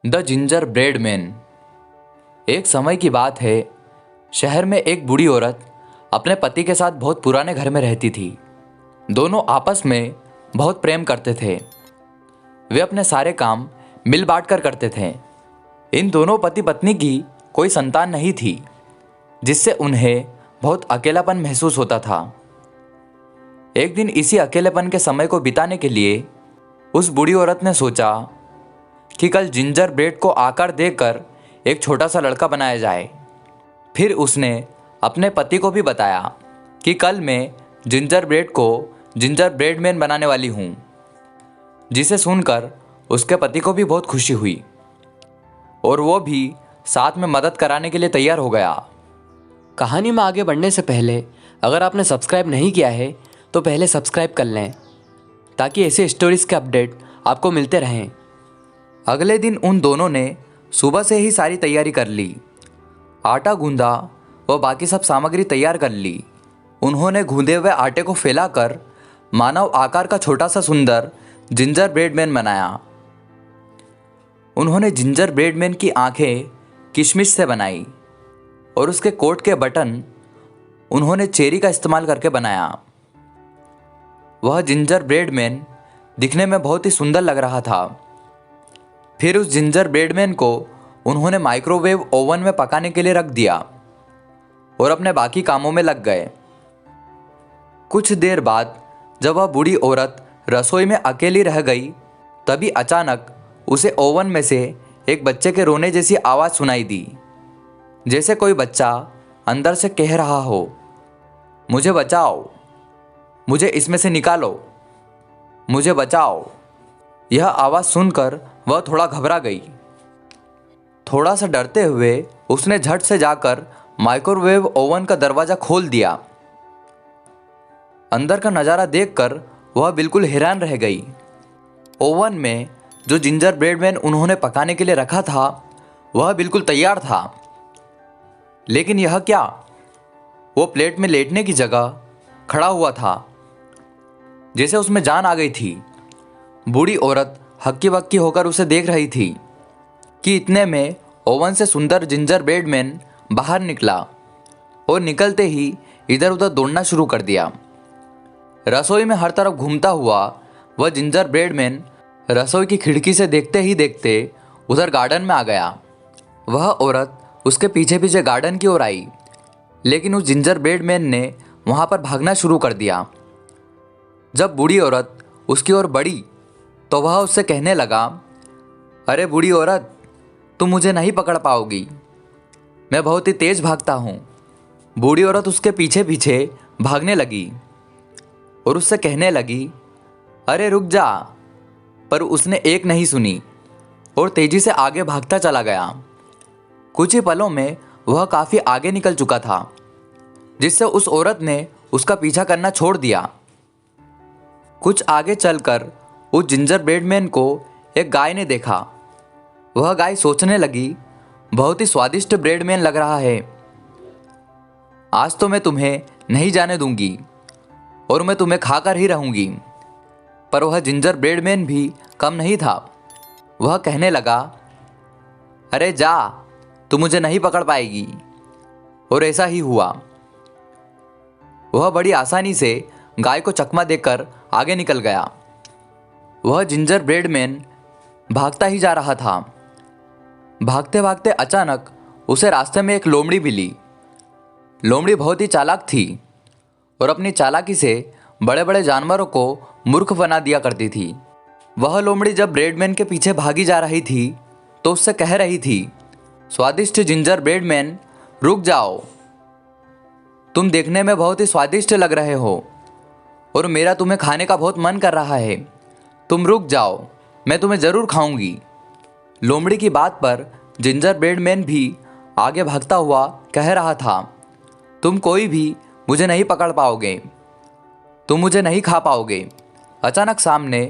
The ginger bread man. एक समय की बात है। शहर में एक बूढ़ी औरत अपने पति के साथ बहुत पुराने घर में रहती थी। दोनों आपस में बहुत प्रेम करते थे। वे अपने सारे काम मिल बांट कर करते थे। इन दोनों पति पत्नी की कोई संतान नहीं थी, जिससे उन्हें बहुत अकेलापन महसूस होता था। एक दिन इसी अकेलेपन के समय को बिताने के लिए उस बूढ़ी औरत ने सोचा कि कल जिंजर ब्रेड को आकार देकर एक छोटा सा लड़का बनाया जाए। फिर उसने अपने पति को भी बताया कि कल मैं जिंजर ब्रेड को जिंजर ब्रेड मैन बनाने वाली हूँ, जिसे सुनकर उसके पति को भी बहुत खुशी हुई और वो भी साथ में मदद कराने के लिए तैयार हो गया। कहानी में आगे बढ़ने से पहले अगर आपने सब्सक्राइब नहीं किया है तो पहले सब्सक्राइब कर लें, ताकि ऐसे स्टोरीज़ के अपडेट आपको मिलते रहें। अगले दिन उन दोनों ने सुबह से ही सारी तैयारी कर ली। आटा गूंदा व बाकी सब सामग्री तैयार कर ली। उन्होंने गूंदे हुए आटे को फैलाकर मानव आकार का छोटा सा सुंदर जिंजर ब्रेड मैन बनाया। उन्होंने जिंजर ब्रेड मैन की आंखें किशमिश से बनाई और उसके कोट के बटन उन्होंने चेरी का इस्तेमाल करके बनाया। वह जिंजर ब्रेड मैन दिखने में बहुत ही सुंदर लग रहा था। फिर उस जिंजर ब्रेड मैन को उन्होंने माइक्रोवेव ओवन में पकाने के लिए रख दिया और अपने बाकी कामों में लग गए। कुछ देर बाद जब वह बूढ़ी औरत रसोई में अकेली रह गई, तभी अचानक उसे ओवन में से एक बच्चे के रोने जैसी आवाज़ सुनाई दी, जैसे कोई बच्चा अंदर से कह रहा हो, मुझे बचाओ, मुझे इसमें से निकालो, मुझे बचाओ। यह आवाज़ सुनकर वह थोड़ा घबरा गई। थोड़ा सा डरते हुए उसने झट से जाकर माइक्रोवेव ओवन का दरवाज़ा खोल दिया। अंदर का नज़ारा देखकर वह बिल्कुल हैरान रह गई। ओवन में जो जिंजर ब्रेड मैन उन्होंने पकाने के लिए रखा था वह बिल्कुल तैयार था। लेकिन यह क्या, वो प्लेट में लेटने की जगह खड़ा हुआ था, जैसे उसमें जान आ गई थी। बूढ़ी औरत हक्की बक्की होकर उसे देख रही थी कि इतने में ओवन से सुंदर जिंजर ब्रेड मैन बाहर निकला और निकलते ही इधर उधर दौड़ना शुरू कर दिया। रसोई में हर तरफ घूमता हुआ वह जिंजर ब्रेड मैन रसोई की खिड़की से देखते ही देखते उधर गार्डन में आ गया। वह औरत उसके पीछे पीछे गार्डन की ओर आई, लेकिन उस जिंजर ब्रेड मैन ने वहाँ पर भागना शुरू कर दिया। जब बूढ़ी औरत उसकी ओर बढ़ी तो वह उससे कहने लगा, अरे बूढ़ी औरत, तुम मुझे नहीं पकड़ पाओगी, मैं बहुत ही तेज़ भागता हूँ। बूढ़ी औरत उसके पीछे पीछे भागने लगी और उससे कहने लगी, अरे रुक जा, पर उसने एक नहीं सुनी और तेज़ी से आगे भागता चला गया। कुछ ही पलों में वह काफ़ी आगे निकल चुका था, जिससे उस औरत ने उसका पीछा करना छोड़ दिया। कुछ आगे चलकर उस जिंजर ब्रेड मैन को एक गाय ने देखा। वह गाय सोचने लगी, बहुत ही स्वादिष्ट ब्रेड मैन लग रहा है, आज तो मैं तुम्हें नहीं जाने दूंगी और मैं तुम्हें खाकर ही रहूंगी। पर वह जिंजर ब्रेड मैन भी कम नहीं था। वह कहने लगा, अरे जा, तू मुझे नहीं पकड़ पाएगी। और ऐसा ही हुआ। वह बड़ी आसानी से गाय को चकमा देकर आगे निकल गया। वह जिंजर ब्रेड मैन भागता ही जा रहा था। भागते भागते अचानक उसे रास्ते में एक लोमड़ी मिली। लोमड़ी बहुत ही चालाक थी और अपनी चालाकी से बड़े बड़े जानवरों को मूर्ख बना दिया करती थी। वह लोमड़ी जब ब्रेड मैन के पीछे भागी जा रही थी तो उससे कह रही थी, स्वादिष्ट जिंजर ब्रेड मैन, रुक जाओ, तुम देखने में बहुत ही स्वादिष्ट लग रहे हो और मेरा तुम्हें खाने का बहुत मन कर रहा है, तुम रुक जाओ, मैं तुम्हें ज़रूर खाऊंगी। लोमड़ी की बात पर जिंजर ब्रेड मैन भी आगे भागता हुआ कह रहा था, तुम कोई भी मुझे नहीं पकड़ पाओगे, तुम मुझे नहीं खा पाओगे। अचानक सामने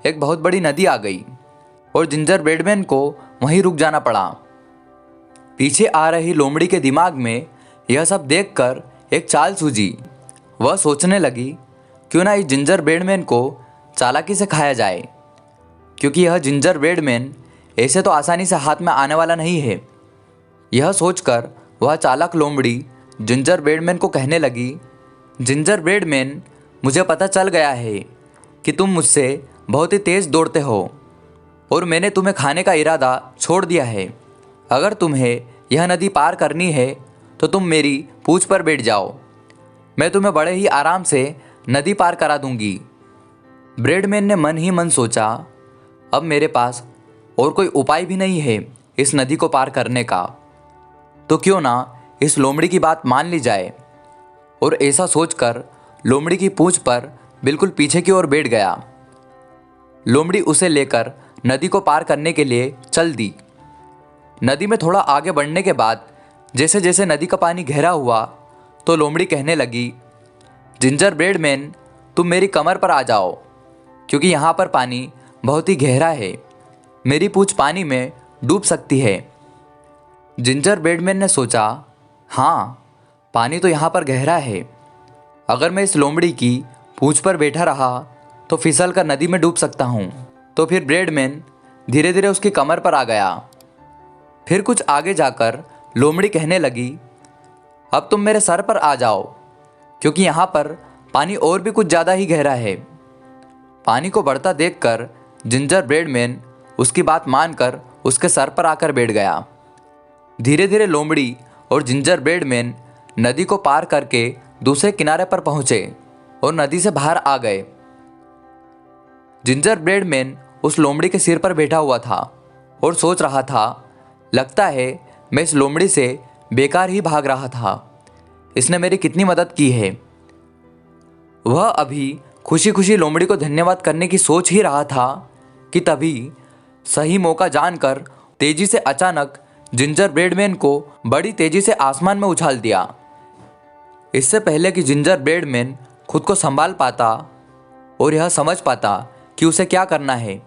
एक बहुत बड़ी नदी आ गई और जिंजर ब्रेड मैन को वहीं रुक जाना पड़ा। पीछे आ रही लोमड़ी के दिमाग में यह सब देखकर एक चाल सूझी। वह सोचने लगी, क्यों ना इस जिंजर ब्रेड मैन को चालाकी से खाया जाए, क्योंकि यह जिंजर ब्रेड मैन ऐसे तो आसानी से हाथ में आने वाला नहीं है। यह सोचकर वह चालाक लोमड़ी जिंजर ब्रेड मैन को कहने लगी, जिंजर ब्रेड मैन, मुझे पता चल गया है कि तुम मुझसे बहुत ही तेज़ दौड़ते हो और मैंने तुम्हें खाने का इरादा छोड़ दिया है। अगर तुम्हें यह नदी पार करनी है तो तुम मेरी पूंछ पर बैठ जाओ, मैं तुम्हें बड़े ही आराम से नदी पार करा दूंगी। ब्रेडमैन ने मन ही मन सोचा, अब मेरे पास और कोई उपाय भी नहीं है इस नदी को पार करने का, तो क्यों ना इस लोमड़ी की बात मान ली जाए। और ऐसा सोचकर लोमड़ी की पूंछ पर बिल्कुल पीछे की ओर बैठ गया। लोमड़ी उसे लेकर नदी को पार करने के लिए चल दी। नदी में थोड़ा आगे बढ़ने के बाद जैसे जैसे नदी का पानी गहरा हुआ तो लोमड़ी कहने लगी, जिंजर ब्रेड मैन, तुम मेरी कमर पर आ जाओ, क्योंकि यहाँ पर पानी बहुत ही गहरा है, मेरी पूंछ पानी में डूब सकती है। जिंजर ब्रेड मैन ने सोचा, हाँ, पानी तो यहाँ पर गहरा है, अगर मैं इस लोमड़ी की पूंछ पर बैठा रहा तो फिसल कर नदी में डूब सकता हूँ। तो फिर ब्रेडमैन धीरे धीरे उसकी कमर पर आ गया। फिर कुछ आगे जाकर लोमड़ी कहने लगी, अब तुम मेरे सर पर आ जाओ, क्योंकि यहाँ पर पानी और भी कुछ ज़्यादा ही गहरा है। पानी को बढ़ता देखकर जिंजर ब्रेडमैन उसकी बात मानकर उसके सर पर आकर बैठ गया। धीरे धीरे लोमड़ी और जिंजर ब्रेडमैन नदी को पार करके दूसरे किनारे पर पहुंचे और नदी से बाहर आ गए। जिंजर ब्रेडमैन उस लोमड़ी के सिर पर बैठा हुआ था और सोच रहा था, लगता है मैं इस लोमड़ी से बेकार ही भाग रहा था, इसने मेरी कितनी मदद की है। वह अभी खुशी खुशी लोमड़ी को धन्यवाद करने की सोच ही रहा था कि तभी सही मौका जानकर तेजी से अचानक जिंजर ब्रेडमैन को बड़ी तेजी से आसमान में उछाल दिया। इससे पहले कि जिंजर ब्रेडमैन खुद को संभाल पाता और यह समझ पाता कि उसे क्या करना है,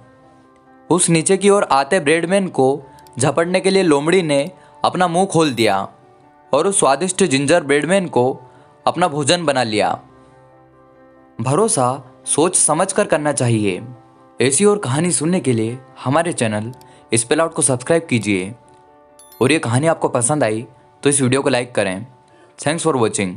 उस नीचे की ओर आते ब्रेडमैन को झपटने के लिए लोमड़ी ने अपना मुंह खोल दिया और उस स्वादिष्ट जिंजर ब्रेडमैन को अपना भोजन बना लिया। भरोसा सोच समझ कर करना चाहिए। ऐसी और कहानी सुनने के लिए हमारे चैनल स्पेल आउट को सब्सक्राइब कीजिए। और ये कहानी आपको पसंद आई तो इस वीडियो को लाइक करें। Thanks for watching.